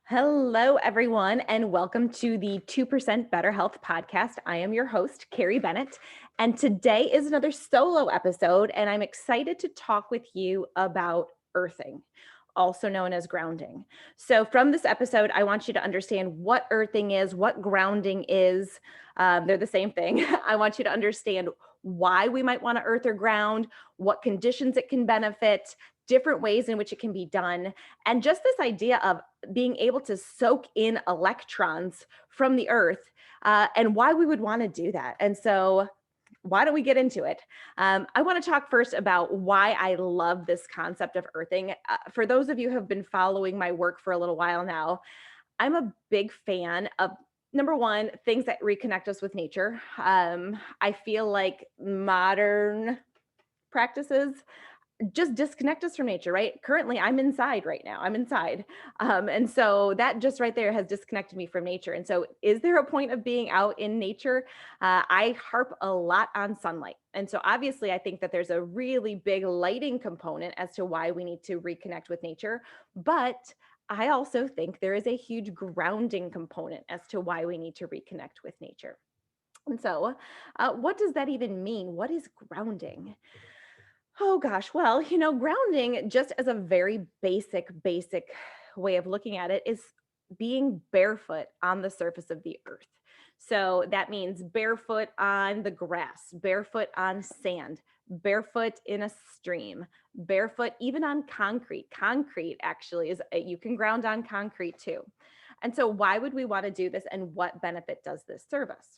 Hello, everyone, and welcome to the 2% Better Health podcast. I am your host, Carrie Bennett, and today is another solo episode, and I'm excited to talk with you about earthing, also known as grounding. So, from this episode, I want you to understand what earthing is, what grounding is. They're the same thing. I want you to understand why we might want to earth or ground, what conditions it can benefit, different ways in which it can be done, and just this idea of being able to soak in electrons from the earth and why we would want to do that. And so, why don't we get into it? I want to talk first about why I love this concept of earthing. For those of you who have been following my work for a little while now, I'm a big fan of number one, things that reconnect us with nature. I feel like modern practices just disconnect us from nature, right? Currently, I'm inside right now. I'm inside. And so that just right there has disconnected me from nature. And so, is there a point of being out in nature? I harp a lot on sunlight. And so, obviously, I think that there's a really big lighting component as to why we need to reconnect with nature. But I also think there is a huge grounding component as to why we need to reconnect with nature. And so, what does that even mean? What is grounding? Oh gosh, well, grounding just as a very basic way of looking at it is being barefoot on the surface of the earth. So that means barefoot on the grass, barefoot on sand, barefoot in a stream, barefoot even on concrete. Concrete actually is, you can ground on concrete too. And so why would we want to do this and what benefit does this serve us?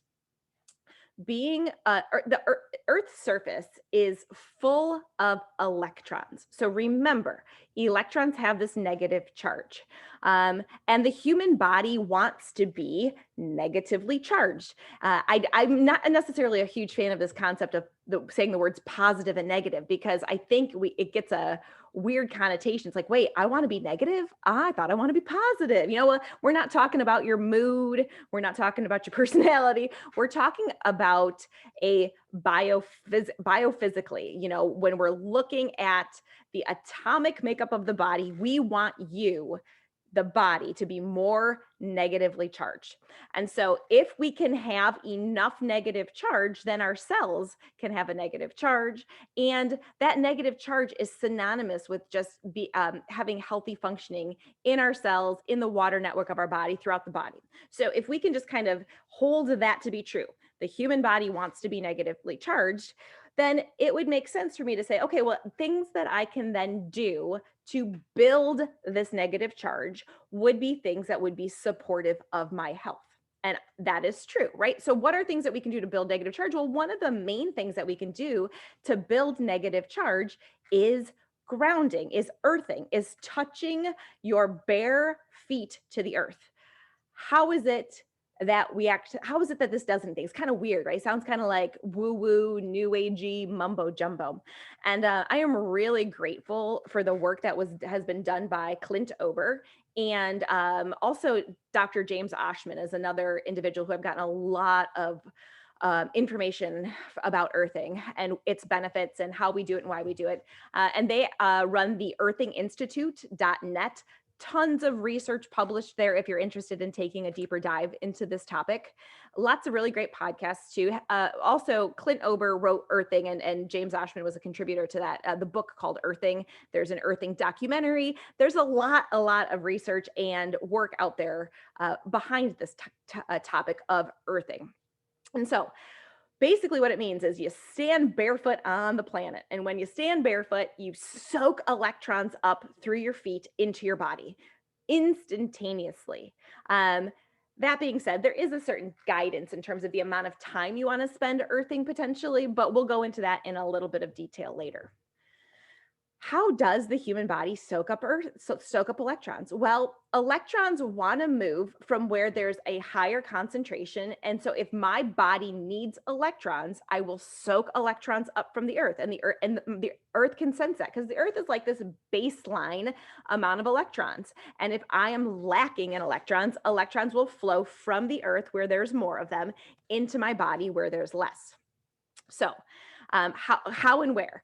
Being the Earth's surface is full of electrons. So remember, electrons have this negative charge, and the human body wants to be negatively charged. I'm not necessarily a huge fan of this concept of saying the words positive and negative because I think it gets a weird connotation. It's like, wait, I want to be negative. I thought I want to be positive. We're not talking about your mood. We're not talking about your personality. We're talking about a biophysically, when we're looking at the atomic makeup of the body, we want the body, to be more negatively charged. And so if we can have enough negative charge, then our cells can have a negative charge. And that negative charge is synonymous with just having healthy functioning in our cells, in the water network of our body, throughout the body. So if we can just kind of hold that to be true, the human body wants to be negatively charged, then it would make sense for me to say, okay, well, things that I can then do to build this negative charge would be things that would be supportive of my health. And that is true, right? So, what are things that we can do to build negative charge? Well, one of the main things that we can do to build negative charge is grounding, is earthing, is touching your bare feet to the earth. How is it how is it that this does anything? It's kind of weird, right? Sounds kind of like woo woo, new agey mumbo jumbo. And I am really grateful for the work that has been done by Clint Ober. And also Dr. James Oshman is another individual who I've gotten a lot of information about earthing and its benefits and how we do it and why we do it. And they run the earthinginstitute.net. Tons of research published there if you're interested in taking a deeper dive into this topic. Lots of really great podcasts too. Also, Clint Ober wrote Earthing, and James Oshman was a contributor to that. The book called Earthing. There's an Earthing documentary. There's a lot of research and work out there behind this topic of earthing. And so basically what it means is you stand barefoot on the planet. And when you stand barefoot, you soak electrons up through your feet into your body instantaneously. That being said, there is a certain guidance in terms of the amount of time you want to spend earthing potentially, but we'll go into that in a little bit of detail later. How does the human body soak up electrons? Well, electrons want to move from where there's a higher concentration. And so if my body needs electrons, I will soak electrons up from the earth. And the earth can sense that because the earth is like this baseline amount of electrons. And if I am lacking in electrons, electrons will flow from the earth where there's more of them into my body where there's less. So how and where?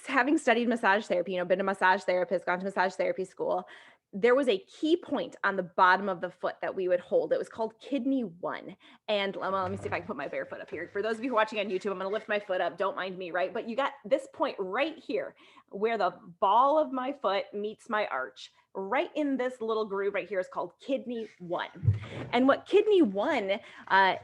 Having studied massage therapy, been a massage therapist, gone to massage therapy school, there was a key point on the bottom of the foot that we would hold. It was called kidney 1. And let me see if I can put my bare foot up here. For those of you who are watching on YouTube, I'm going to lift my foot up. Don't mind me, right? But you got this point right here where the ball of my foot meets my arch. Right in this little groove right here is called kidney 1. And what kidney 1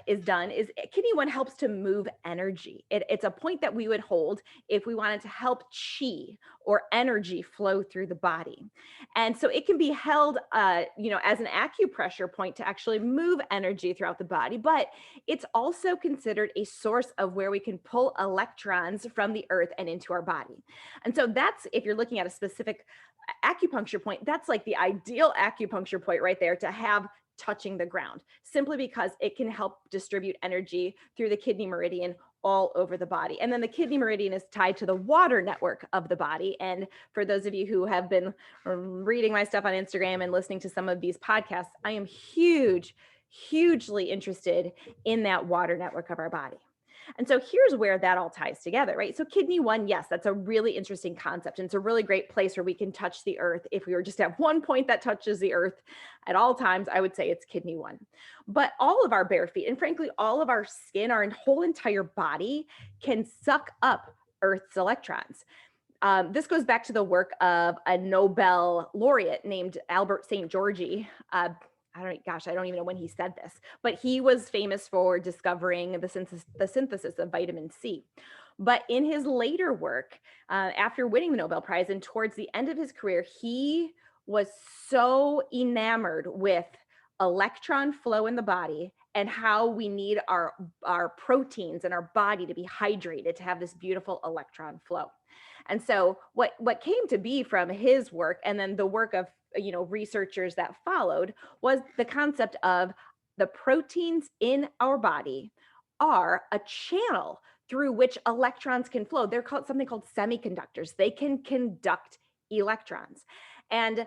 is done is kidney 1 helps to move energy. It's a point that we would hold if we wanted to help chi or energy flow through the body. And so it can be held, as an acupressure point to actually move energy throughout the body, but it's also considered a source of where we can pull electrons from the earth and into our body. And so that's, if you're looking at a specific acupuncture point, that's like the ideal acupuncture point right there to have touching the ground, simply because it can help distribute energy through the kidney meridian all over the body. And then the kidney meridian is tied to the water network of the body. And for those of you who have been reading my stuff on Instagram and listening to some of these podcasts, I am hugely interested in that water network of our body. And so here's where that all ties together, right? So kidney 1, yes, that's a really interesting concept. And it's a really great place where we can touch the earth. If we were just at one point that touches the earth at all times, I would say it's kidney 1. But all of our bare feet, and frankly, all of our skin, our whole entire body can suck up Earth's electrons. This goes back to the work of a Nobel laureate named Albert St. Georgi. I don't even know when he said this, but he was famous for discovering the synthesis of vitamin C. But in his later work, after winning the Nobel Prize and towards the end of his career, he was so enamored with electron flow in the body and how we need our proteins in our body to be hydrated to have this beautiful electron flow. And so what came to be from his work, and then the work of researchers that followed, was the concept of the proteins in our body are a channel through which electrons can flow. They're called something called semiconductors. They can conduct electrons, and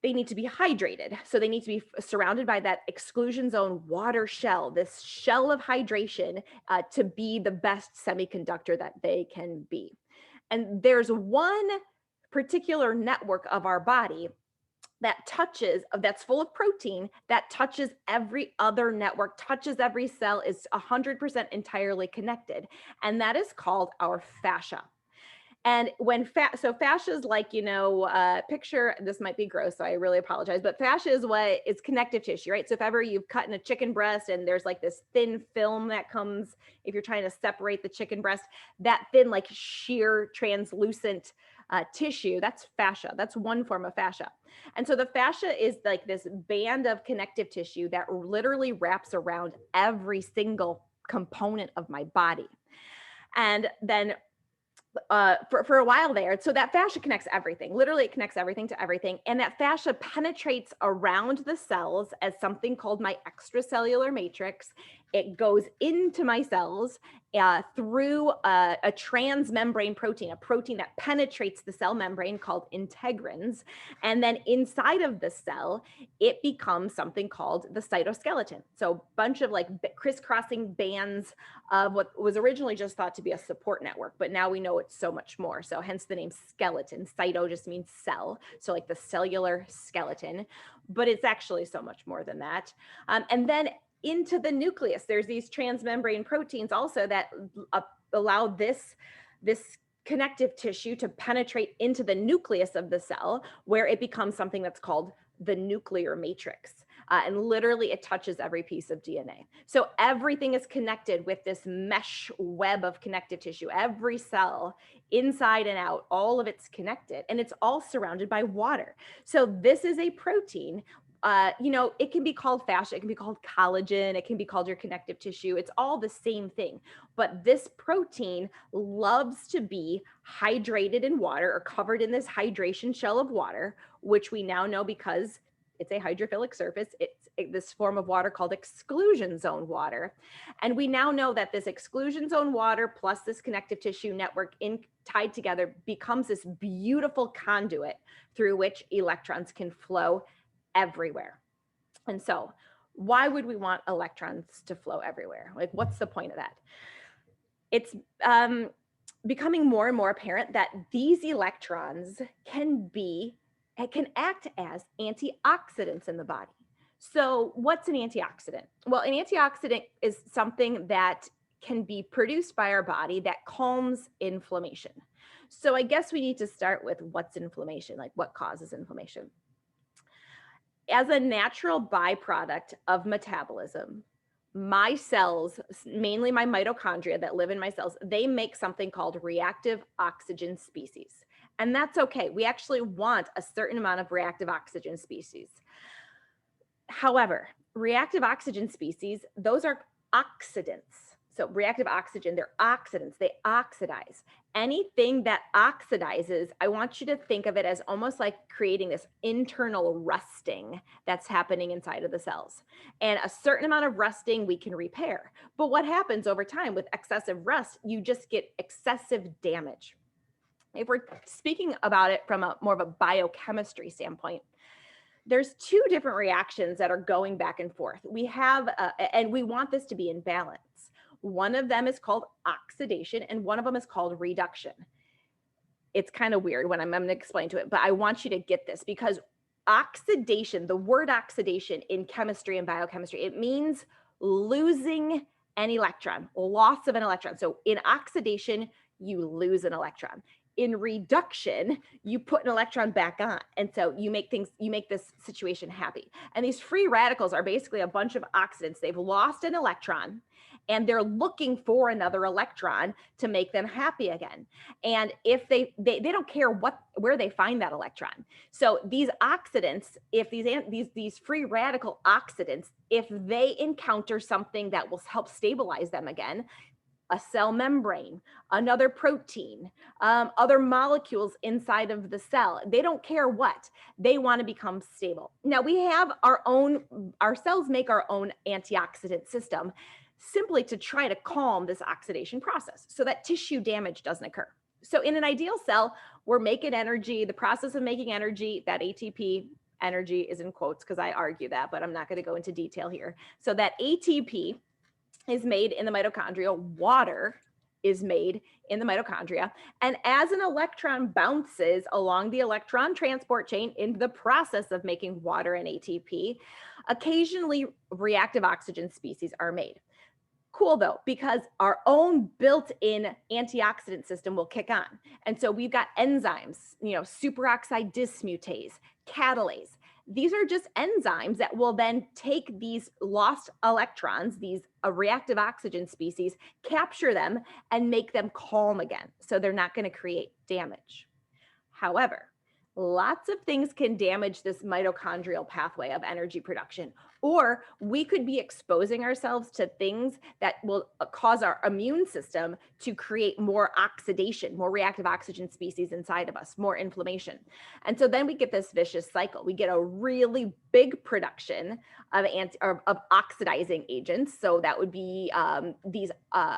they need to be hydrated. So they need to be surrounded by that exclusion zone water shell, this shell of hydration, to be the best semiconductor that they can be. And there's one particular network of our body that's full of protein, that touches every other network, touches every cell, is 100% entirely connected. And that is called our fascia. And so fascia is like, picture, this might be gross, so I really apologize, but fascia is what is connective tissue, right? So if ever you've cut in a chicken breast and there's like this thin film that comes, if you're trying to separate the chicken breast, that thin, like sheer, translucent tissue, that's fascia. That's one form of fascia. And so the fascia is like this band of connective tissue that literally wraps around every single component of my body. And then for a while there, so that fascia connects everything. Literally, it connects everything to everything. And that fascia penetrates around the cells as something called my extracellular matrix. It goes into my cells through a transmembrane protein, a protein that penetrates the cell membrane called integrins. And then inside of the cell, it becomes something called the cytoskeleton. So a bunch of like crisscrossing bands of what was originally just thought to be a support network, but now we know it's so much more. So hence the name skeleton. Cyto just means cell. So like the cellular skeleton, but it's actually so much more than that. And then into the nucleus, there's these transmembrane proteins also that allow this connective tissue to penetrate into the nucleus of the cell, where it becomes something that's called the nuclear matrix. And literally it touches every piece of DNA. So everything is connected with this mesh web of connective tissue. Every cell, inside and out, all of it's connected, and it's all surrounded by water. So this is a protein. It can be called fascia, it can be called collagen, it can be called your connective tissue. It's all the same thing. But this protein loves to be hydrated in water, or covered in this hydration shell of water, which we now know, because it's a hydrophilic surface, it's this form of water called exclusion zone water. And we now know that this exclusion zone water plus this connective tissue network tied together becomes this beautiful conduit through which electrons can flow everywhere. And so why would we want electrons to flow everywhere? Like, what's the point of that? It's becoming more and more apparent that these electrons can be It can act as antioxidants in the body. So, what's an antioxidant? Well, an antioxidant is something that can be produced by our body that calms inflammation. So, I guess we need to start with what's inflammation, like what causes inflammation. As a natural byproduct of metabolism, my cells, mainly my mitochondria that live in my cells, they make something called reactive oxygen species. And that's okay. We actually want a certain amount of reactive oxygen species. However, reactive oxygen species, those are oxidants. So reactive oxygen, they're oxidants, they oxidize. Anything that oxidizes, I want you to think of it as almost like creating this internal rusting that's happening inside of the cells. And a certain amount of rusting we can repair. But what happens over time with excessive rust, you just get excessive damage. If we're speaking about it from a more of a biochemistry standpoint, there's two different reactions that are going back and forth. We have, and we want this to be in balance. One of them is called oxidation, and one of them is called reduction. It's kind of weird when I'm going to explain to it, but I want you to get this because oxidation, the word oxidation in chemistry and biochemistry, it means losing an electron, loss of an electron. So in oxidation, you lose an electron. In reduction, you put an electron back on. And so you make this situation happy. And these free radicals are basically a bunch of oxidants. They've lost an electron and they're looking for another electron to make them happy again. And if they don't care where they find that electron. So these oxidants, if these free radical oxidants, if they encounter something that will help stabilize them again, a cell membrane, another protein, other molecules inside of the cell. They don't care what. They want to become stable. Now we have our cells make our own antioxidant system simply to try to calm this oxidation process so that tissue damage doesn't occur. So in an ideal cell, we're making energy, the process of making energy, that ATP, energy is in quotes because I argue that, but I'm not going to go into detail here. So that ATP is made in the mitochondria, water is made in the mitochondria. And as an electron bounces along the electron transport chain in the process of making water and ATP, occasionally reactive oxygen species are made. Cool though, because our own built-in antioxidant system will kick on. And so we've got enzymes, superoxide dismutase, catalase. These are just enzymes that will then take these lost electrons, these reactive oxygen species, capture them and make them calm again. So they're not going to create damage. However, lots of things can damage this mitochondrial pathway of energy production, or we could be exposing ourselves to things that will cause our immune system to create more oxidation, more reactive oxygen species inside of us, more inflammation. And so then we get this vicious cycle. We get a really big production of oxidizing agents. So that would be these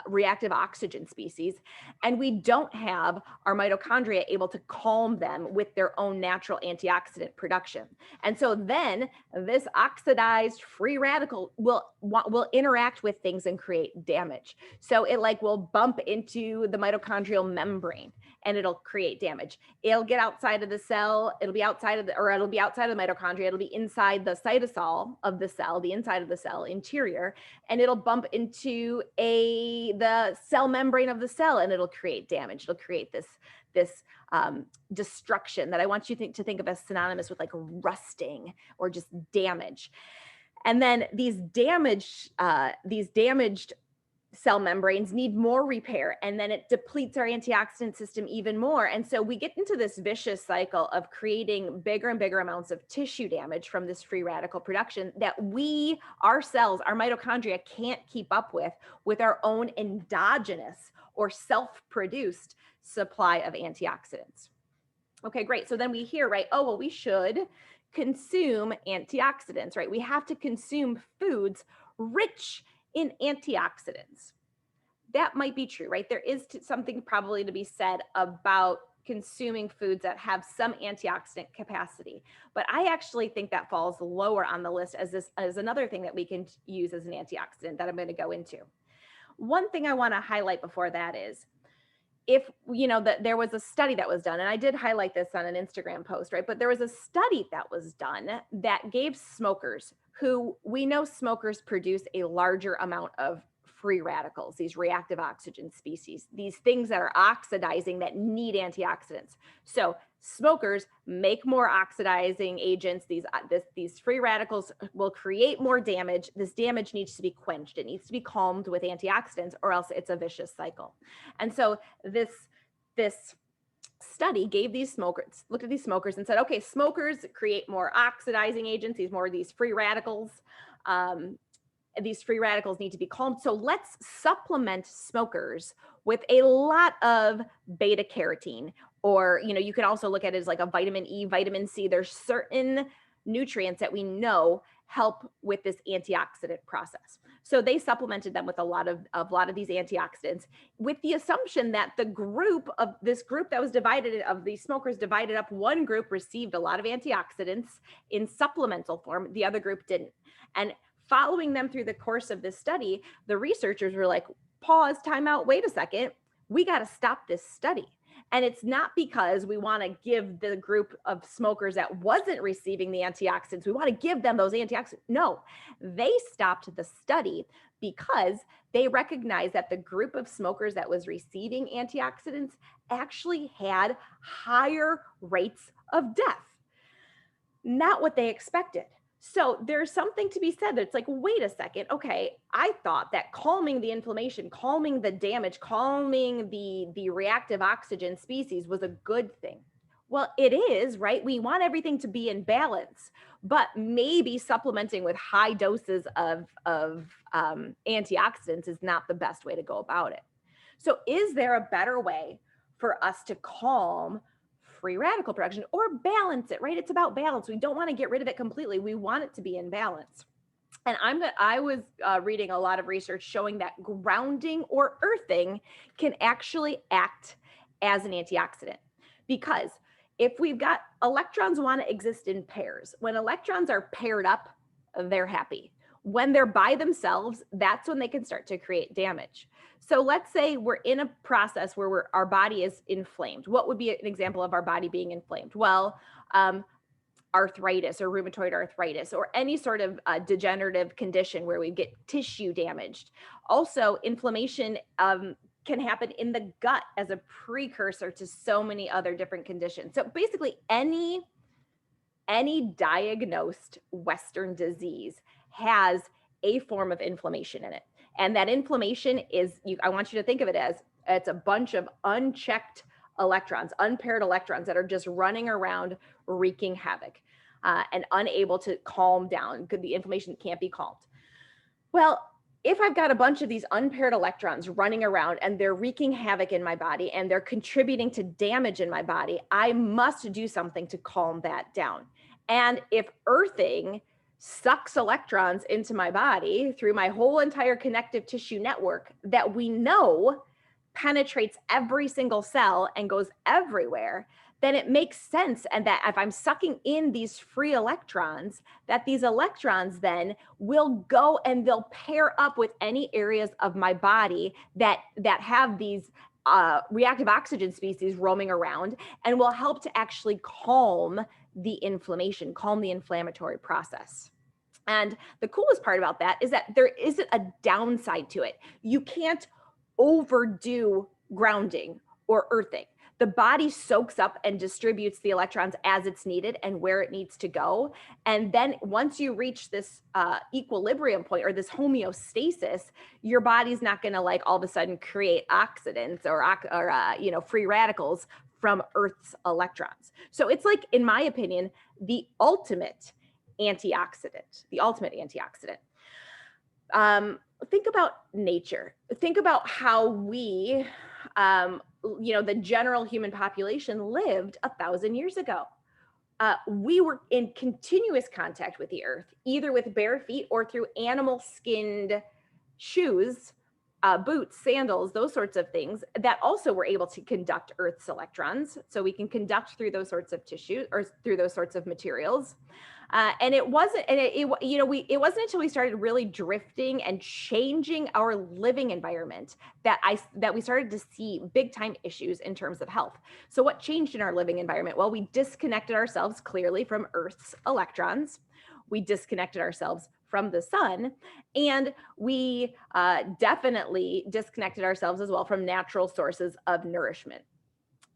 reactive oxygen species. And we don't have our mitochondria able to calm them with their own natural antioxidant production. And so then this oxidized free radical will interact with things and create damage. So it will bump into the mitochondrial membrane and it'll create damage. It'll get outside of the cell. It'll be outside of the mitochondria. It'll be inside the cytosol of the cell, the inside of the cell interior, and it'll bump into the cell membrane of the cell and it'll create damage. It'll create this destruction that I want you to think of as synonymous with rusting or just damage. And then these damaged cell membranes need more repair, and then it depletes our antioxidant system even more. And so we get into this vicious cycle of creating bigger and bigger amounts of tissue damage from this free radical production that our cells, our mitochondria can't keep up with our own endogenous or self-produced supply of antioxidants. Okay, great. So then we hear, right, oh, well, we should consume antioxidants, right? We have to consume foods rich in antioxidants. That might be true, right? There is something probably to be said about consuming foods that have some antioxidant capacity. But I actually think that falls lower on the list as another thing that we can use as an antioxidant that I'm going to go into. One thing I want to highlight before that is if, that there was a study that was done, and I did highlight this on an Instagram post, right? But there was a study that was done that gave smokers, who we know smokers produce a larger amount of free radicals, these reactive oxygen species, these things that are oxidizing that need antioxidants. So smokers make more oxidizing agents. These free radicals will create more damage. This damage needs to be quenched. It needs to be calmed with antioxidants, or else it's a vicious cycle. And so this study gave these smokers, looked at these smokers and said, okay, smokers create more oxidizing agents, these free radicals. These free radicals need to be calmed. So let's supplement smokers with a lot of beta carotene, or, you can also look at it as like a vitamin E, vitamin C. There's certain nutrients that we know help with this antioxidant process. So they supplemented them with a lot of these antioxidants, with the assumption that this group that was divided, of these smokers divided up, one group received a lot of antioxidants in supplemental form, the other group didn't. And following them through the course of this study, the researchers were like, pause, time out, wait a second, we got to stop this study. And it's not because we want to give the group of smokers that wasn't receiving the antioxidants, we want to give them those antioxidants. No, they stopped the study because they recognized that the group of smokers that was receiving antioxidants actually had higher rates of death. Not what they expected. So there's something to be said that it's like, wait a second, okay, I thought that calming the inflammation, calming the damage, calming the reactive oxygen species was a good thing. Well, it is, right? We want everything to be in balance, but maybe supplementing with high doses of antioxidants is not the best way to go about it. So is there a better way for us to calm free radical production, or balance it, right? It's about balance. We don't want to get rid of it completely. We want it to be in balance. And I was reading a lot of research showing that grounding or earthing can actually act as an antioxidant, because if we've got electrons want to exist in pairs, when electrons are paired up, they're happy. When they're by themselves, that's when they can start to create damage. So let's say we're in a process where our body is inflamed. What would be an example of our body being inflamed? Well, arthritis or rheumatoid arthritis, or any sort of degenerative condition where we get tissue damaged. Also, inflammation can happen in the gut as a precursor to so many other different conditions. So basically, any diagnosed Western disease has a form of inflammation in it. And that inflammation is, I want you to think of it as, it's a bunch of unchecked electrons, unpaired electrons that are just running around wreaking havoc and unable to calm down because the inflammation can't be calmed. Well, if I've got a bunch of these unpaired electrons running around and they're wreaking havoc in my body and they're contributing to damage in my body, I must do something to calm that down. And if earthing sucks electrons into my body through my whole entire connective tissue network that we know penetrates every single cell and goes everywhere, then it makes sense. And that if I'm sucking in these free electrons, that these electrons then will go and they'll pair up with any areas of my body that have these reactive oxygen species roaming around, and will help to actually calm the inflammation, calm the inflammatory process. And the coolest part about that is that there isn't a downside to it. You can't overdo grounding or earthing. The body soaks up and distributes the electrons as it's needed and where it needs to go. And then once you reach this equilibrium point or this homeostasis, your body's not going to like all of a sudden create oxidants or free radicals from Earth's electrons. So it's like, in my opinion, the ultimate antioxidant. Think about nature. Think about how we, the general human population lived 1,000 years ago. We were in continuous contact with the earth, either with bare feet or through animal skinned shoes boots, sandals, those sorts of things that also were able to conduct Earth's electrons. So we can conduct through those sorts of tissues or through those sorts of materials. And it wasn't, and it wasn't until we started really drifting and changing our living environment that we started to see big time issues in terms of health. So what changed in our living environment? Well, we disconnected ourselves clearly from Earth's electrons. We disconnected ourselves from the sun, and we definitely disconnected ourselves as well from natural sources of nourishment.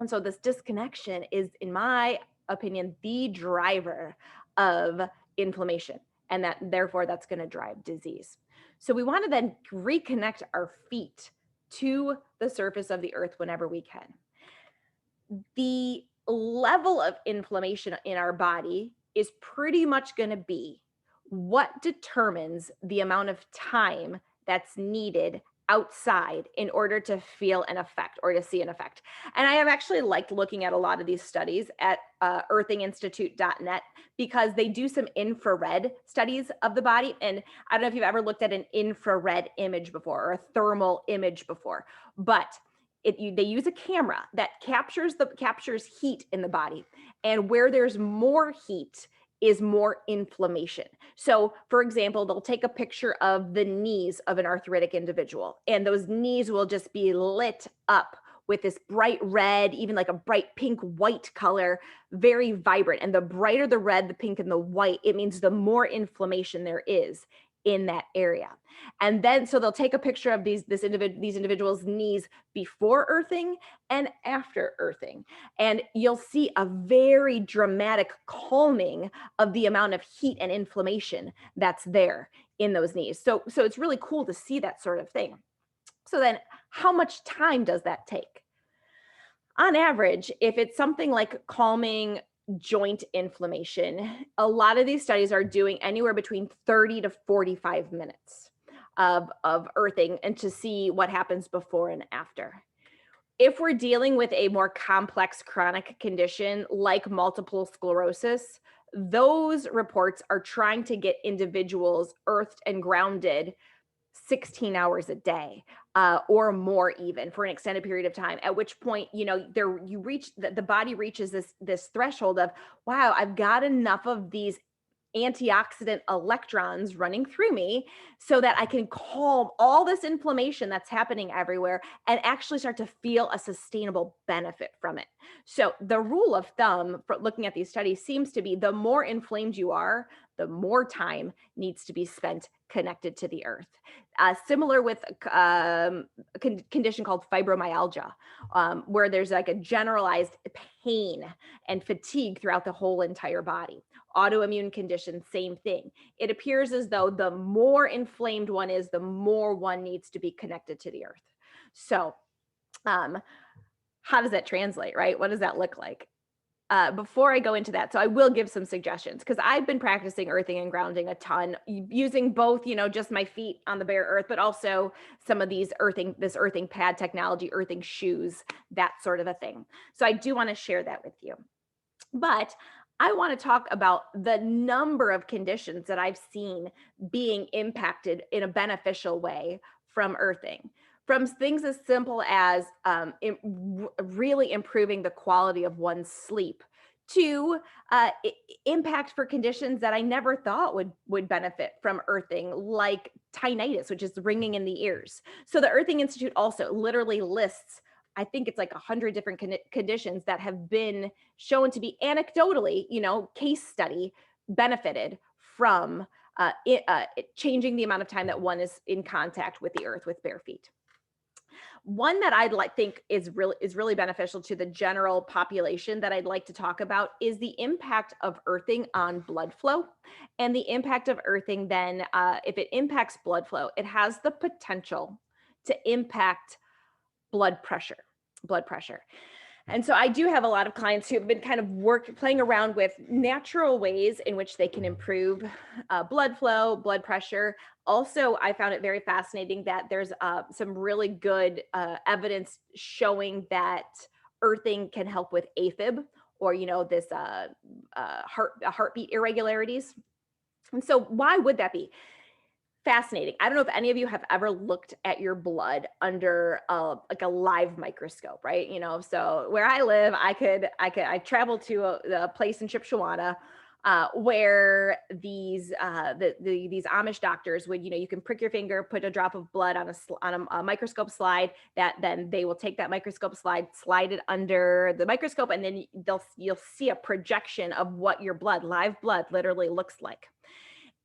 And so this disconnection is, in my opinion, the driver of inflammation, and that therefore that's going to drive disease. So we want to then reconnect our feet to the surface of the earth whenever we can. The level of inflammation in our body is pretty much going to be what determines the amount of time that's needed outside in order to feel an effect or to see an effect. And I have actually liked looking at a lot of these studies at earthinginstitute.net because they do some infrared studies of the body. And I don't know if you've ever looked at an infrared image before or a thermal image before, but they use a camera that captures heat in the body, and where there's more heat is more inflammation. So, for example, they'll take a picture of the knees of an arthritic individual, and those knees will just be lit up with this bright red, even like a bright pink white color, very vibrant. And the brighter the red, the pink, and the white, it means the more inflammation there is in that area. And then so they'll take a picture of these individuals' knees before earthing and after earthing, and you'll see a very dramatic calming of the amount of heat and inflammation that's there in those knees. So it's really cool to see that sort of thing. So then how much time does that take? On average, if it's something like calming joint inflammation, a lot of these studies are doing anywhere between 30 to 45 minutes of earthing, and to see what happens before and after. If we're dealing with a more complex chronic condition like multiple sclerosis, those reports are trying to get individuals earthed and grounded 16 hours a day, or more, even for an extended period of time, at which point, the body reaches this threshold of, wow, I've got enough of these antioxidant electrons running through me so that I can calm all this inflammation that's happening everywhere and actually start to feel a sustainable benefit from it. So the rule of thumb for looking at these studies seems to be the more inflamed you are, the more time needs to be spent connected to the earth. Similar with a condition called fibromyalgia, where there's like a generalized pain and fatigue throughout the whole entire body. Autoimmune condition, same thing. It appears as though the more inflamed one is, the more one needs to be connected to the earth. So how does that translate, right? What does that look like? Before I go into that, so I will give some suggestions, because I've been practicing earthing and grounding a ton, using both, just my feet on the bare earth, but also some of this earthing pad technology, earthing shoes, that sort of a thing. So I do want to share that with you. But I want to talk about the number of conditions that I've seen being impacted in a beneficial way from earthing. From things as simple as really improving the quality of one's sleep, to impact for conditions that I never thought would benefit from earthing, like tinnitus, which is ringing in the ears. So the Earthing Institute also literally lists, I think it's like 100 different conditions that have been shown to be anecdotally, case study benefited from changing the amount of time that one is in contact with the earth with bare feet. One that think is really beneficial to the general population that I'd like to talk about is the impact of earthing on blood flow. And the impact of earthing then, if it impacts blood flow, it has the potential to impact blood pressure. And so I do have a lot of clients who have been kind of playing around with natural ways in which they can improve blood flow, blood pressure. Also, I found it very fascinating that there's some really good evidence showing that earthing can help with AFib, or this heartbeat irregularities. And so why would that be? Fascinating. I don't know if any of you have ever looked at your blood under like a live microscope, right? So where I live, I traveled to a place in Shipshewana where these Amish doctors would, you can prick your finger, put a drop of blood on a microscope slide, that then they will take that microscope slide it under the microscope, and then you'll see a projection of what your live blood literally looks like.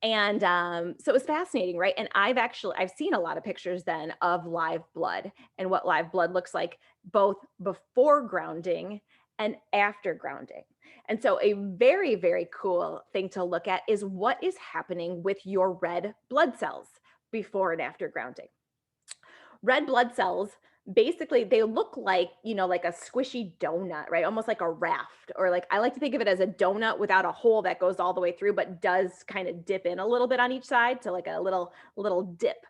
And so it was fascinating, right? And I've seen a lot of pictures then of live blood and what live blood looks like, both before grounding and after grounding. And so a very, very cool thing to look at is what is happening with your red blood cells before and after grounding. Red blood cells, basically they look like, like a squishy donut, right? Almost like a raft, or like, I like to think of it as a donut without a hole that goes all the way through, but does kind of dip in a little bit on each side. So like a little dip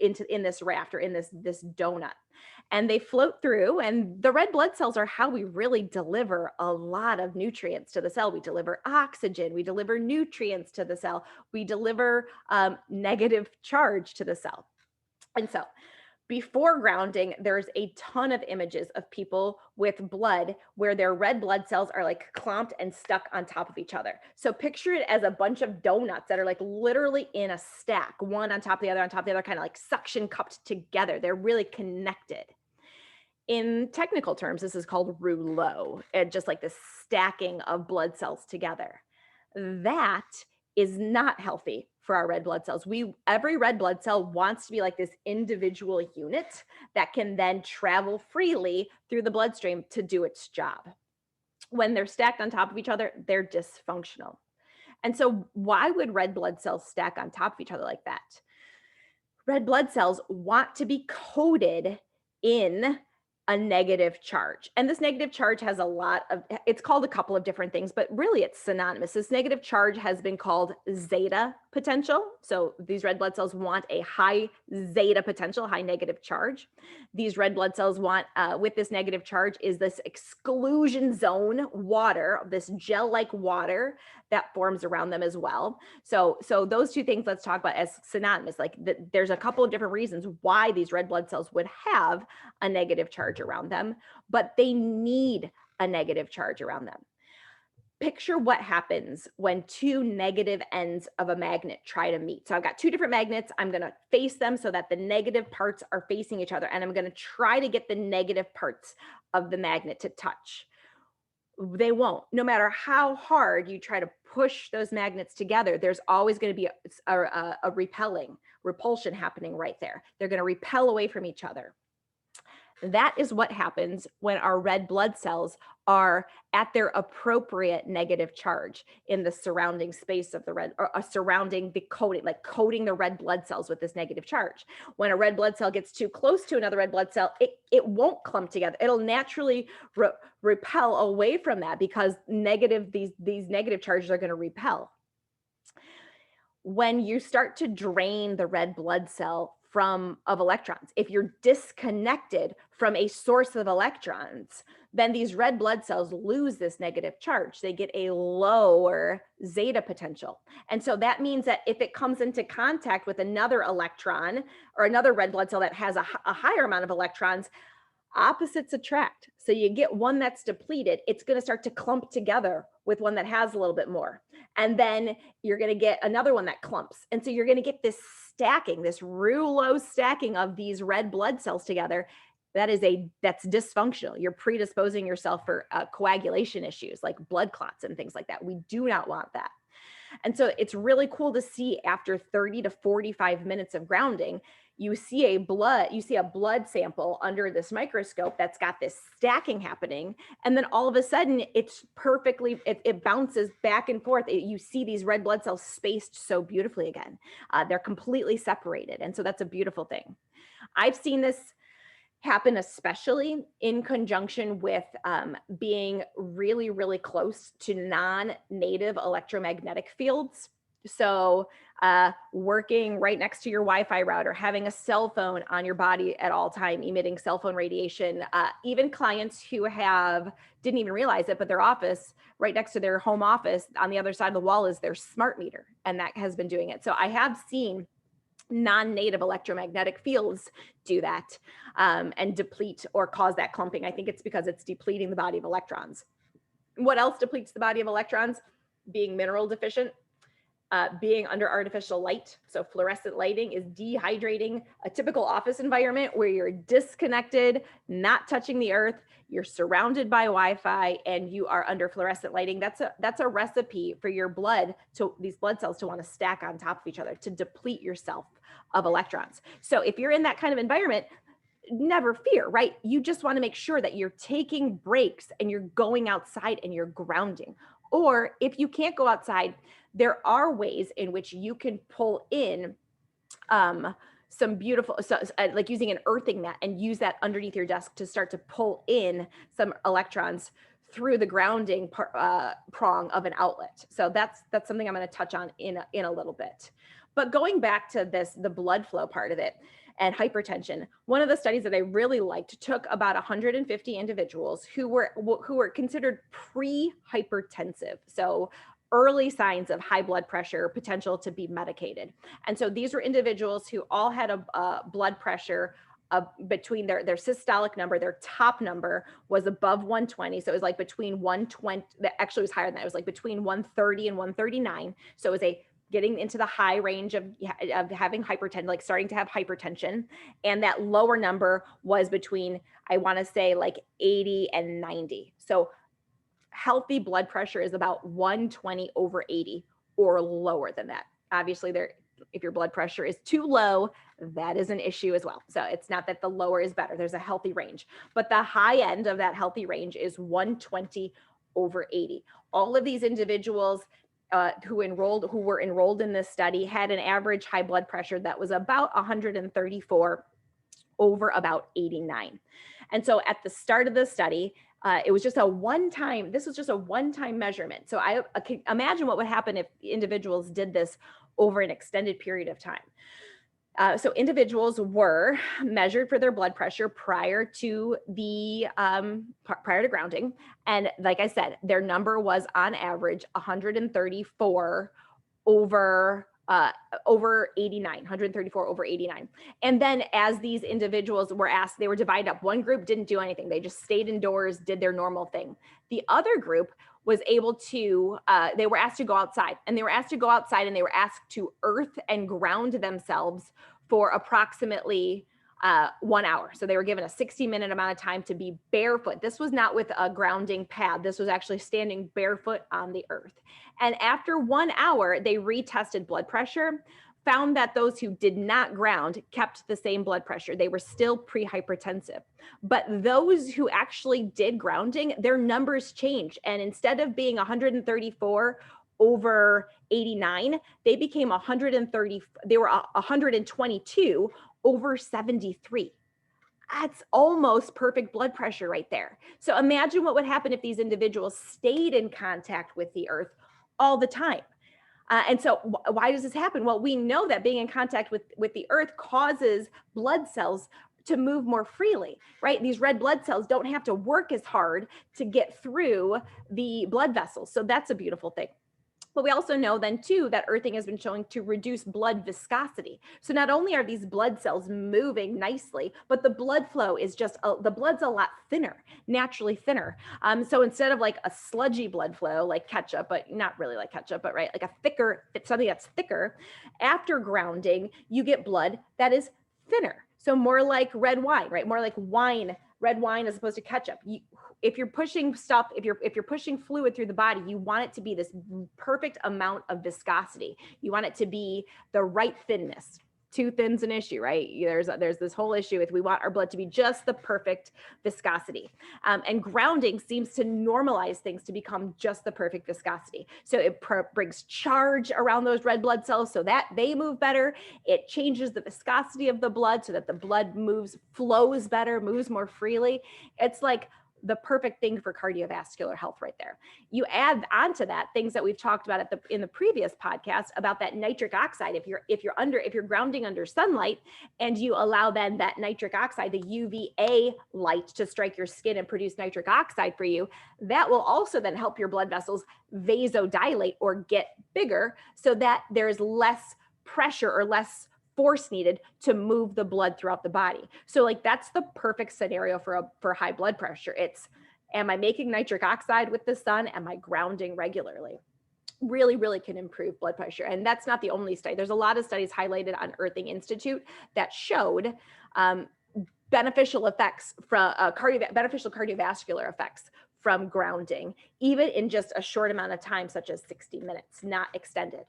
in this raft, or in this donut. And they float through, and the red blood cells are how we really deliver a lot of nutrients to the cell. We deliver oxygen, we deliver nutrients to the cell, we deliver negative charge to the cell. And so before grounding, there's a ton of images of people with blood where their red blood cells are like clumped and stuck on top of each other. So picture it as a bunch of donuts that are like literally in a stack, one on top of the other, kind of like suction cupped together. They're really connected. In technical terms, this is called rouleau, and just like this stacking of blood cells together. That is not healthy for our red blood cells. Every red blood cell wants to be like this individual unit that can then travel freely through the bloodstream to do its job. When they're stacked on top of each other, they're dysfunctional. And so why would red blood cells stack on top of each other like that? Red blood cells want to be coated in a negative charge. And this negative charge has it's called a couple of different things, but really it's synonymous. This negative charge has been called zeta potential. So these red blood cells want a high zeta potential, high negative charge. These red blood cells want, with this negative charge, is this exclusion zone water, this gel-like water that forms around them as well. So those two things let's talk about as synonymous. Like there's a couple of different reasons why these red blood cells would have a negative charge around them, but they need a negative charge around them. Picture what happens when two negative ends of a magnet try to meet. So I've got two different magnets. I'm going to face them so that the negative parts are facing each other, and I'm going to try to get the negative parts of the magnet to touch. They won't. No matter how hard you try to push those magnets together, there's always going to be a repulsion happening right there. They're going to repel away from each other. That is what happens when our red blood cells are at their appropriate negative charge in the surrounding space of the red, or surrounding the coating, like coating the red blood cells with this negative charge. When a red blood cell gets too close to another red blood cell, it won't clump together. It'll naturally repel away from that, because these negative charges are going to repel. When you start to drain the red blood cell of electrons, if you're disconnected from a source of electrons, then these red blood cells lose this negative charge. They get a lower zeta potential. And so that means that if it comes into contact with another electron or another red blood cell that has a higher amount of electrons, opposites attract. So you get one that's depleted, it's going to start to clump together with one that has a little bit more. And then you're going to get another one that clumps. And so you're going to get this stacking, this rouleau stacking of these red blood cells together. That's dysfunctional. You're predisposing yourself for coagulation issues like blood clots and things like that. We do not want that. And so it's really cool to see, after 30 to 45 minutes of grounding, you see a blood sample under this microscope that's got this stacking happening. And then all of a sudden it bounces back and forth. You see these red blood cells spaced so beautifully again. They're completely separated. And so that's a beautiful thing. I've seen this happen especially in conjunction with being really, really close to non-native electromagnetic fields. So working right next to your Wi-Fi router, having a cell phone on your body at all time, emitting cell phone radiation, even clients who didn't even realize it, but their office, right next to their home office, on the other side of the wall is their smart meter, and that has been doing it. So I have seen Non-native electromagnetic fields do that, and deplete or cause that clumping. I think it's because it's depleting the body of electrons. What else depletes the body of electrons? Being mineral deficient, being under artificial light. So fluorescent lighting is dehydrating. A typical office environment where you're disconnected, not touching the earth, you're surrounded by Wi-Fi, and you are under fluorescent lighting. That's a recipe for your blood, to these blood cells to want to stack on top of each other, to deplete yourself of electrons. So if you're in that kind of environment, never fear, right? You just want to make sure that you're taking breaks and you're going outside and you're grounding. Or if you can't go outside, there are ways in which you can pull in some beautiful, like using an earthing mat, and use that underneath your desk to start to pull in some electrons through the grounding prong of an outlet. So that's something I'm going to touch on in a little bit. But going back to this, the blood flow part of it and hypertension, one of the studies that I really liked took about 150 individuals who were considered pre-hypertensive. So early signs of high blood pressure, potential to be medicated. And so these were individuals who all had a blood pressure between their systolic number, their top number was above 120. So it was like between 120, actually it was higher than that. It was like between 130 and 139. So it was getting into the high range of having hypertension, like starting to have hypertension. And that lower number was between, I want to say, like 80 and 90. So healthy blood pressure is about 120 over 80 or lower than that. Obviously, if your blood pressure is too low, that is an issue as well. So it's not that the lower is better. There's a healthy range, but the high end of that healthy range is 120 over 80. All of these individuals who were enrolled in this study had an average high blood pressure that was about 134 over about 89. And so at the start of the study, it was just a one-time measurement. So I can imagine what would happen if individuals did this over an extended period of time. So individuals were measured for their blood pressure prior to grounding. And like I said, their number was on average 134 over 89, 134 over 89. And then as these individuals were asked, they were divided up. One group didn't do anything. They just stayed indoors, did their normal thing. The other group was able to, they were asked to go outside, and they were asked to earth and ground themselves for approximately 1 hour. So they were given a 60-minute amount of time to be barefoot. This was not with a grounding pad. This was actually standing barefoot on the earth. And after 1 hour, they retested blood pressure, found that those who did not ground kept the same blood pressure. They were still pre-hypertensive. But those who actually did grounding, their numbers changed. And instead of being 134 over 89, they became 122 over 73. That's almost perfect blood pressure right there. So imagine what would happen if these individuals stayed in contact with the earth all the time. And so why does this happen? Well, we know that being in contact with the earth causes blood cells to move more freely, right? These red blood cells don't have to work as hard to get through the blood vessels. So that's a beautiful thing. But we also know then too that earthing has been shown to reduce blood viscosity. So not only are these blood cells moving nicely, but the blood flow is the blood's a lot thinner, naturally thinner. So instead of like a sludgy blood flow like ketchup, but not really like ketchup, but right, like something that's thicker, after grounding, you get blood that is thinner. So more like red wine, right? More like wine, red wine as opposed to ketchup. If you're pushing fluid through the body, you want it to be this perfect amount of viscosity. You want it to be the right thinness. Too thin's an issue, right? There's this whole issue with, we want our blood to be just the perfect viscosity. And grounding seems to normalize things to become just the perfect viscosity. So it brings charge around those red blood cells so that they move better. It changes the viscosity of the blood so that the blood flows better, moves more freely. It's like the perfect thing for cardiovascular health right there. You add onto that things that we've talked about in the previous podcast about that nitric oxide. If you're grounding under sunlight and you allow then that nitric oxide, the UVA light, to strike your skin and produce nitric oxide for you, that will also then help your blood vessels vasodilate or get bigger so that there's less pressure or less force needed to move the blood throughout the body. So like that's the perfect scenario for high blood pressure. It's, am I making nitric oxide with the sun? Am I grounding regularly? Really, really can improve blood pressure. And that's not the only study. There's a lot of studies highlighted on Earthing Institute that showed beneficial effects from beneficial cardiovascular effects from grounding, even in just a short amount of time, such as 60 minutes, not extended.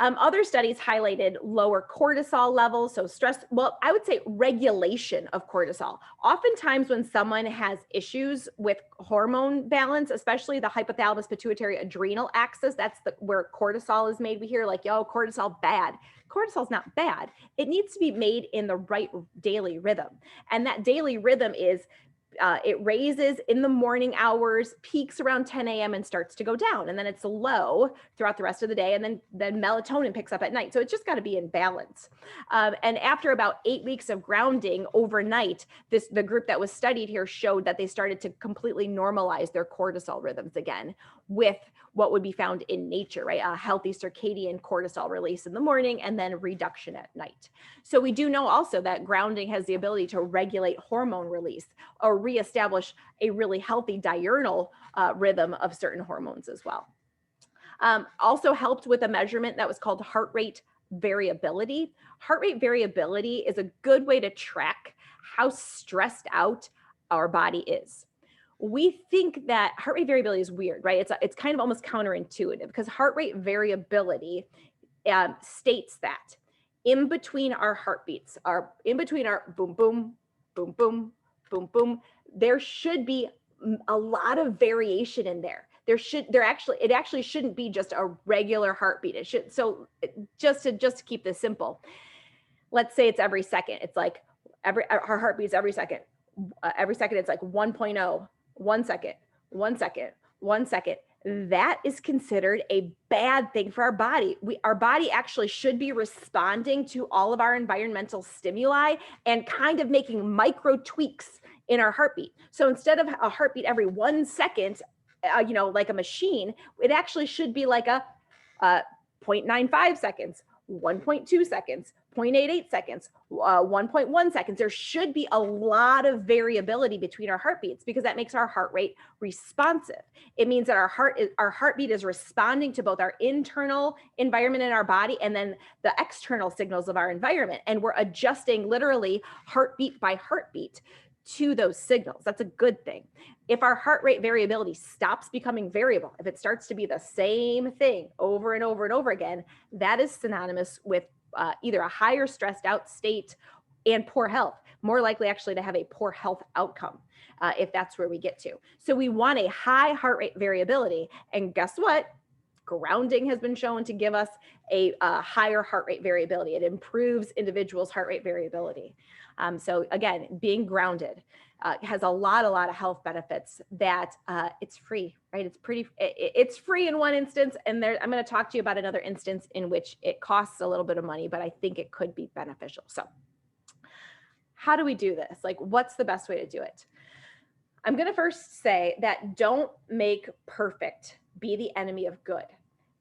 Other studies highlighted lower cortisol levels, so stress, well, I would say regulation of cortisol. Oftentimes when someone has issues with hormone balance, especially the hypothalamus pituitary adrenal axis, that's where cortisol is made. We hear like, yo, cortisol bad. Cortisol's not bad. It needs to be made in the right daily rhythm. And that daily rhythm is it raises in the morning hours, peaks around 10 a.m. and starts to go down. And then it's low throughout the rest of the day. And then melatonin picks up at night. So it's just got to be in balance. And after about 8 weeks of grounding overnight, the group that was studied here showed that they started to completely normalize their cortisol rhythms again with what would be found in nature, right? A healthy circadian cortisol release in the morning and then reduction at night. So we do know also that grounding has the ability to regulate hormone release or reestablish a really healthy diurnal rhythm of certain hormones as well. Also helped with a measurement that was called heart rate variability. Heart rate variability is a good way to track how stressed out our body is. We think that heart rate variability is weird, right? It's kind of almost counterintuitive because heart rate variability states that in between our heartbeats, in between our boom, boom, boom, boom, boom, boom, there should be a lot of variation in there. It actually shouldn't be just a regular heartbeat. It should, so just to keep this simple, let's say it's every second. It's like our heartbeats every second. Every second it's like 1.0, 1 second, 1 second, 1 second. That is considered a bad thing for our body. Our body actually should be responding to all of our environmental stimuli and kind of making micro tweaks in our heartbeat. So instead of a heartbeat every 1 second, like a machine, it actually should be like a 0.95 seconds, 1.2 seconds, 0.88 seconds, 1.1 seconds. There should be a lot of variability between our heartbeats because that makes our heart rate responsive. It means that our heartbeat is responding to both our internal environment in our body and then the external signals of our environment. And we're adjusting literally heartbeat by heartbeat to those signals. That's a good thing. If our heart rate variability stops becoming variable, if it starts to be the same thing over and over and over again, that is synonymous with either a higher stressed out state and poor health, more likely actually to have a poor health outcome if that's where we get to. So we want a high heart rate variability. And guess what? Grounding has been shown to give us a higher heart rate variability. It improves individuals' heart rate variability. So again, being grounded has a lot of health benefits that it's free, right? It's free in one instance. And I'm going to talk to you about another instance in which it costs a little bit of money, but I think it could be beneficial. So how do we do this? Like, what's the best way to do it? I'm going to first say that don't make perfect be the enemy of good.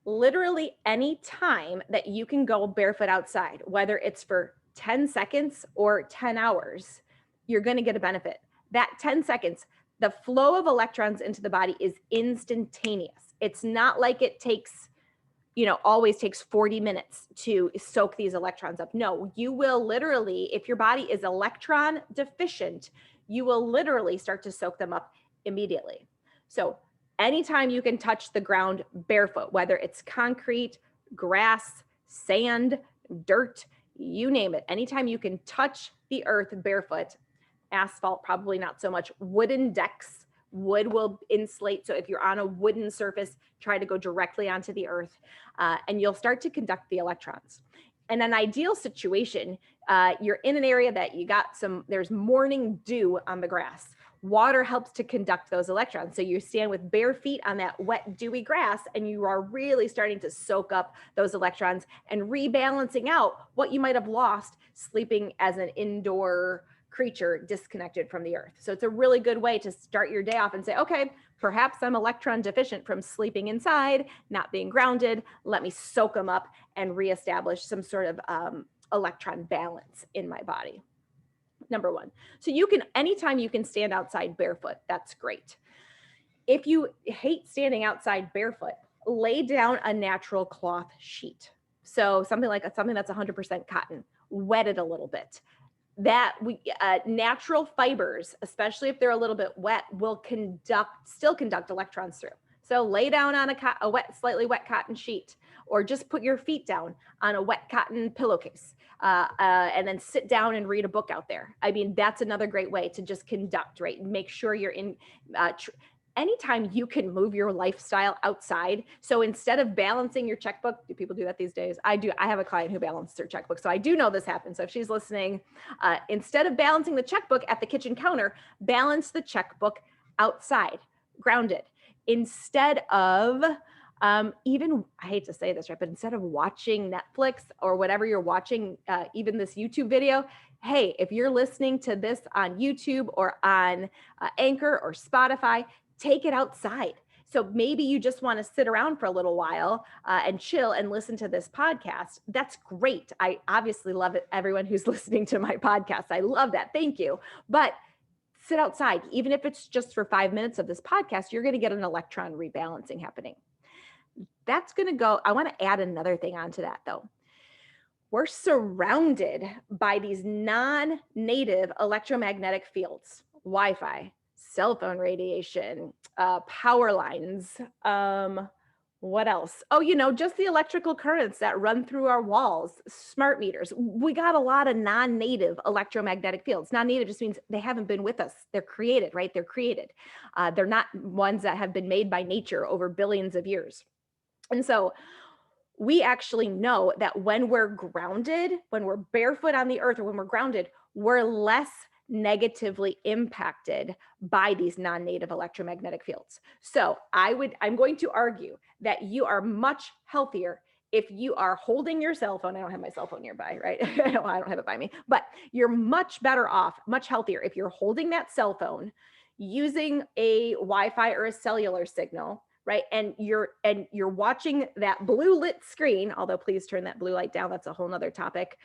Literally any time that you can go barefoot outside, whether it's for 10 seconds or 10 hours, you're going to get a benefit. That 10 seconds, the flow of electrons into the body is instantaneous. It's not like it takes, always takes 40 minutes to soak these electrons up. No, you will literally, if your body is electron deficient, you will literally start to soak them up immediately. So anytime you can touch the ground barefoot, whether it's concrete, grass, sand, dirt, you name it, anytime you can touch the earth barefoot, asphalt, probably not so much, wooden decks, wood will insulate. So if you're on a wooden surface, try to go directly onto the earth and you'll start to conduct the electrons. In an ideal situation, you're in an area that there's morning dew on the grass. Water helps to conduct those electrons. So you stand with bare feet on that wet, dewy grass, and you are really starting to soak up those electrons and rebalancing out what you might have lost sleeping as an indoor creature disconnected from the earth. So it's a really good way to start your day off and say, okay, perhaps I'm electron deficient from sleeping inside, not being grounded. Let me soak them up and reestablish some sort of electron balance in my body. Number one. So you can, anytime you can stand outside barefoot, that's great. If you hate standing outside barefoot, lay down a natural cloth sheet. So something that's 100% cotton, wet it a little bit. That natural fibers, especially if they're a little bit wet, will still conduct electrons through. So lay down on a slightly wet cotton sheet, or just put your feet down on a wet cotton pillowcase, and then sit down and read a book out there. I mean, that's another great way to just conduct, right? Make sure you're in. Anytime you can move your lifestyle outside. So instead of balancing your checkbook, do people do that these days? I do. I have a client who balances her checkbook, so I do know this happens. So if she's listening, instead of balancing the checkbook at the kitchen counter, balance the checkbook outside, grounded. Instead of even, I hate to say this, right, but instead of watching Netflix or whatever you're watching, even this YouTube video, hey, if you're listening to this on YouTube or on Anchor or Spotify, take it outside. So maybe you just want to sit around for a little while and chill and listen to this podcast. That's great. I obviously love it. Everyone who's listening to my podcast, I love that. Thank you. But sit outside, even if it's just for 5 minutes of this podcast, you're going to get an electron rebalancing happening. That's going to go. I want to add another thing onto that though. We're surrounded by these non-native electromagnetic fields, Wi-Fi, cell phone radiation, power lines. What else? Oh, just the electrical currents that run through our walls, smart meters. We got a lot of non-native electromagnetic fields. Non-native just means they haven't been with us. They're created, right? They're created. They're not ones that have been made by nature over billions of years. And so we actually know that when we're grounded, when we're barefoot on the earth, or when we're grounded, we're less negatively impacted by these non-native electromagnetic fields. So I'm going to argue that you are much healthier if you are holding your cell phone. I don't have my cell phone nearby, right? I don't have it by me, but you're much better off, much healthier if you're holding that cell phone using a Wi-Fi or a cellular signal, right? And you're watching that blue lit screen, although please turn that blue light down. That's a whole nother topic.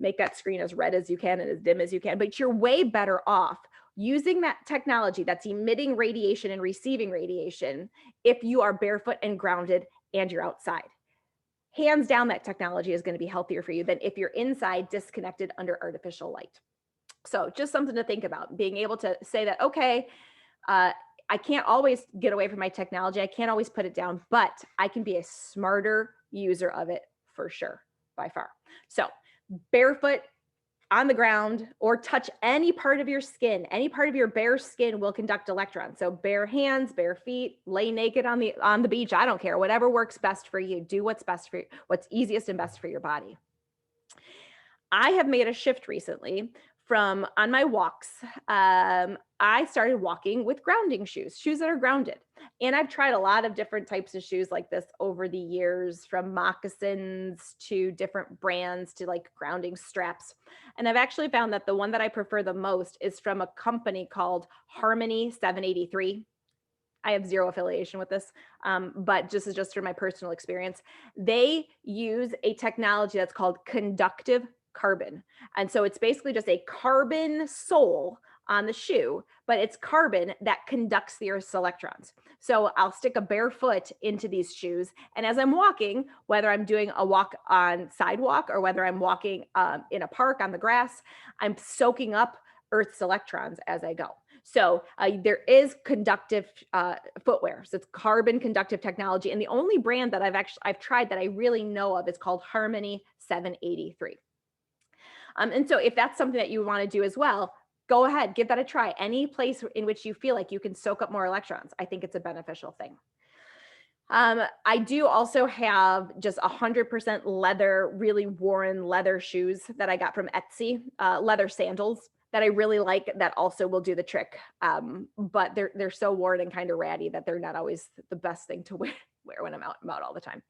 Make that screen as red as you can and as dim as you can, but you're way better off using that technology that's emitting radiation and receiving radiation if you are barefoot and grounded and you're outside. Hands down, that technology is going to be healthier for you than if you're inside disconnected under artificial light. So just something to think about, being able to say that, okay, I can't always get away from my technology. I can't always put it down, but I can be a smarter user of it for sure, by far. So barefoot on the ground, or touch any part of your skin, any part of your bare skin will conduct electrons. So bare hands, bare feet, lay naked on the beach. I don't care, whatever works best for you. Do what's best for you, what's easiest and best for your body. I have made a shift recently from on my walks. I started walking with grounding shoes that are grounded. And I've tried a lot of different types of shoes like this over the years, from moccasins to different brands to like grounding straps. And I've actually found that the one that I prefer the most is from a company called Harmony 783. I have zero affiliation with this, but this is just from my personal experience. They use a technology that's called conductive carbon. And so it's basically just a carbon sole on the shoe, but it's carbon that conducts the Earth's electrons. So I'll stick a bare foot into these shoes, and as I'm walking, whether I'm doing a walk on sidewalk or whether I'm walking in a park on the grass, I'm soaking up Earth's electrons as I go. So there is conductive footwear. So it's carbon conductive technology. And the only brand that I've tried that I really know of is called Harmony 783. And so if that's something that you want to do as well, go ahead, give that a try. Any place in which you feel like you can soak up more electrons, I think it's a beneficial thing. I do also have just 100% leather, really worn leather shoes that I got from Etsy, leather sandals that I really like, that also will do the trick. But they're so worn and kind of ratty that they're not always the best thing to wear when I'm out all the time.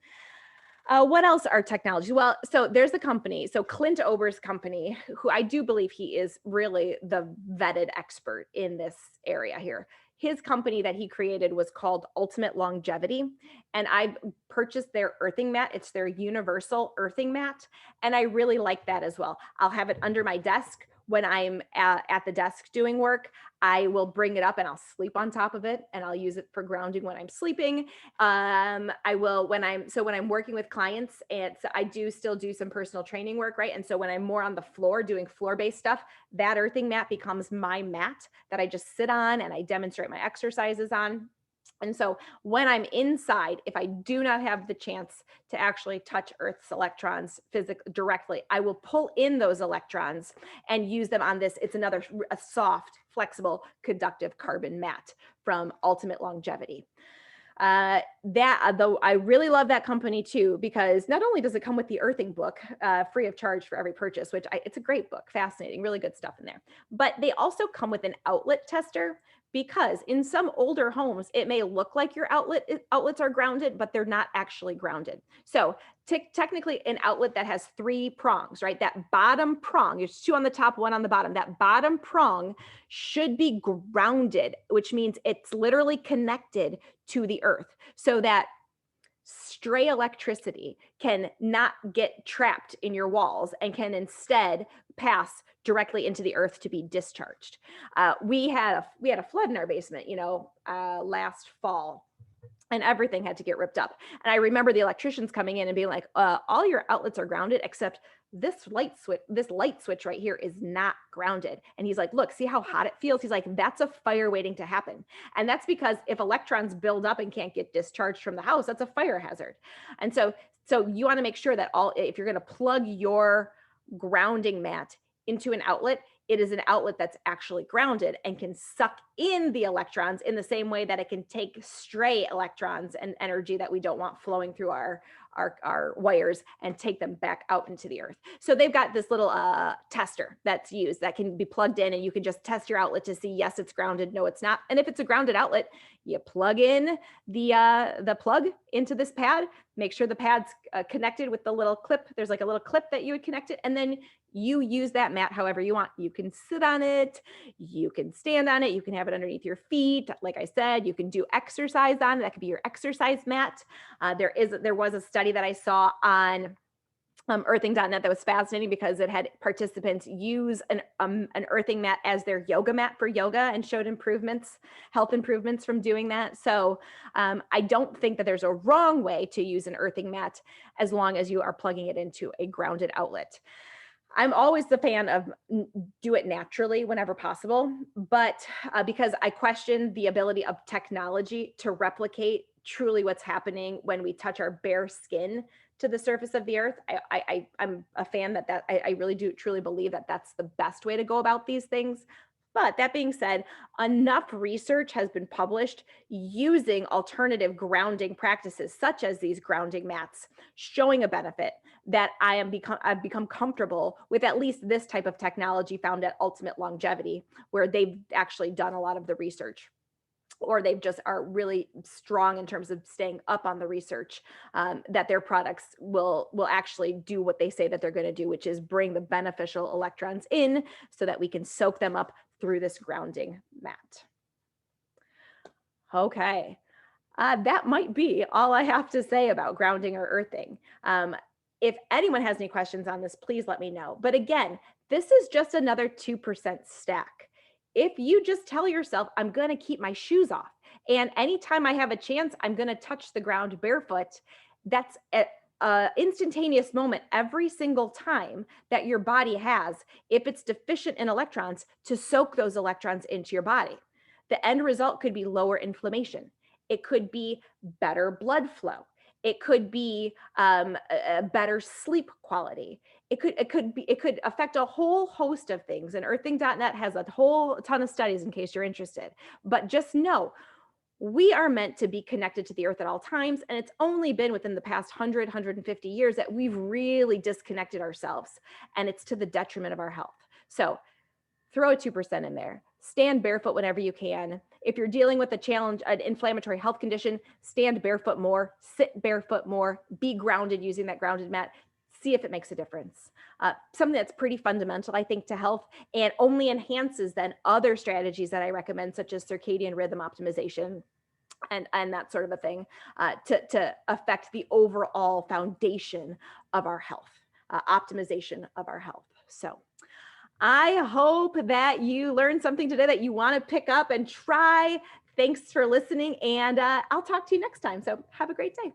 What else are technologies? Well, so there's the company. So Clint Ober's company, who I do believe he is really the vetted expert in this area here. his company that he created was called Ultimate Longevity. And I've purchased their earthing mat. It's their universal earthing mat. And I really like that as well. I'll have it under my desk when I'm at the desk doing work. I will bring it up and I'll sleep on top of it, and I'll use it for grounding when I'm sleeping. I will when I'm working with clients, and so I do still do some personal training work, right? And so when I'm more on the floor doing floor-based stuff, that earthing mat becomes my mat that I just sit on and I demonstrate my exercises on. And so when I'm inside, if I do not have the chance to actually touch Earth's electrons physically directly, I will pull in those electrons and use them on this. It's a soft, flexible, conductive carbon mat from Ultimate Longevity. Though I really love that company too, because not only does it come with the earthing book free of charge for every purchase, it's a great book, fascinating, really good stuff in there, but they also come with an outlet tester, because in some older homes, it may look like your outlets are grounded, but they're not actually grounded. So technically an outlet that has 3 prongs, right? That bottom prong, there's 2 on the top, 1 on the bottom. That bottom prong should be grounded, which means it's literally connected to the earth, so that stray electricity can not get trapped in your walls and can instead pass directly into the earth to be discharged. We had a flood in our basement, last fall, and everything had to get ripped up. And I remember the electricians coming in and being like, all your outlets are grounded except this light switch right here is not grounded. And he's like, look, see how hot it feels? He's like, that's a fire waiting to happen. And that's because if electrons build up and can't get discharged from the house, that's a fire hazard. And so you want to make sure that if you're going to plug your grounding mat into an outlet, it is an outlet that's actually grounded and can suck in the electrons in the same way that it can take stray electrons and energy that we don't want flowing through our wires and take them back out into the earth. So they've got this little tester that's used that can be plugged in, and you can just test your outlet to see, yes, it's grounded, no, it's not. And if it's a grounded outlet, you plug in the plug into this pad, make sure the pad's connected with the little clip. There's like a little clip that you would connect it, and then you use that mat however you want. You can sit on it, you can stand on it, you can have it underneath your feet. Like I said, you can do exercise on it. That could be your exercise mat. There was a study that I saw on earthing.net that was fascinating, because it had participants use an earthing mat as their yoga mat for yoga, and showed health improvements from doing that. So I don't think that there's a wrong way to use an earthing mat as long as you are plugging it into a grounded outlet. I'm always the fan of do it naturally whenever possible, but because I question the ability of technology to replicate truly what's happening when we touch our bare skin to the surface of the earth. I'm a fan that I really do truly believe that that's the best way to go about these things. But that being said, enough research has been published using alternative grounding practices, such as these grounding mats, showing a benefit, that I've become comfortable with at least this type of technology found at Ultimate Longevity, where they've actually done a lot of the research, or they just are really strong in terms of staying up on the research, that their products will actually do what they say that they're going to do, which is bring the beneficial electrons in so that we can soak them up through this grounding mat. Okay, that might be all I have to say about grounding or earthing. If anyone has any questions on this, please let me know. But again, this is just another 2% stack. If you just tell yourself, I'm going to keep my shoes off, and anytime I have a chance, I'm going to touch the ground barefoot, that's an instantaneous moment every single time that your body has, if it's deficient in electrons, to soak those electrons into your body. The end result could be lower inflammation. It could be better blood flow. It could be a better sleep quality. It could affect a whole host of things. And earthing.net has a whole ton of studies in case you're interested. But just know, we are meant to be connected to the earth at all times. And it's only been within the past 100, 150 years that we've really disconnected ourselves. And it's to the detriment of our health. So throw a 2% in there. Stand barefoot whenever you can. If you're dealing with a challenge, an inflammatory health condition, stand barefoot more, sit barefoot more, be grounded using that grounded mat. see if it makes a difference. Something that's pretty fundamental, I think, to health and only enhances then other strategies that I recommend, such as circadian rhythm optimization and that sort of a thing, to affect the overall foundation of our health, optimization of our health. So I hope that you learned something today that you want to pick up and try. Thanks for listening, and I'll talk to you next time. So have a great day.